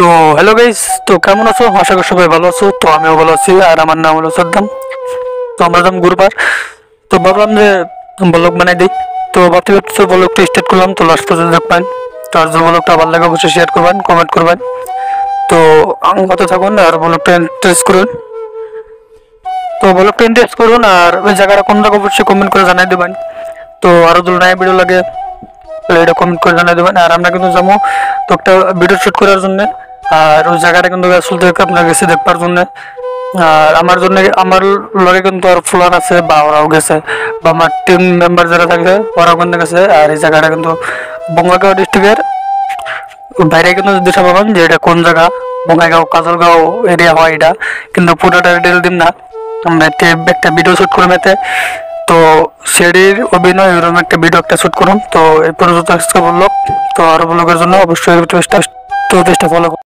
তো hello guys, তো কেমন আছো? আশা করি সবাই ভালো আছো। তো আমিও ভালো আছি, আর আমার নাম হলো সাদ্দাম। তো আমরা যাম গুরুবার। তো ভাবলাম যে ব্লগ বানাই দিই। তো ভাবতে ভাবতে ব্লগটা স্টার্ট করলাম। তো লাস্ট পর্যন্ত দেখবেন। তো আর যে ব্লগটা ভালো লাগে অবশ্যই শেয়ার করবেন, কমেন্ট করবেন। তো আমার কথা থাকুন আর ব্লগটা ইন্টারেস্ট করুন। তো ব্লগটা ইন্টারেস্ট করুন, আর ওই জায়গাটা কোন জায়গা অবশ্যই কমেন্ট করে জানাই দেবেন। তো আরো যদি নাই ভিডিও লাগে তাহলে এটা কমেন্ট করে জানাই দেবেন। আর আমরা কিন্তু যাবো তো একটা ভিডিও শুট করার জন্য। আর ওই জায়গাটা কিন্তু আসলে আপনার গেছে দেখবার জন্য। আর আমার জন্য আমার লগে কিন্তু আর ফুলান আছে, বা ওরাও গেছে, বা আমার টিম মেম্বার যারা থাকবে ওরাও কিন্তু গেছে। আর এই জায়গাটা কিন্তু বঙ্গাইগাঁও ডিস্ট্রিক্টের বাইরে কিন্তু দিশা পাবেন যে এটা কোন জায়গা। বঙ্গাইগাঁও কাজলগাঁও এরিয়া হয় এটা, কিন্তু পুরোটা ডিটেল দিন না। আমরা একটা ভিডিও শুট করলাম এতে। তো সেটির অভিনয় এরকম একটা ভিডিও একটা শুট করুন। তো এই পর্যন্ত আজকে বললো। তো আরো ব্লগের জন্য অবশ্যই চেষ্টা ফলো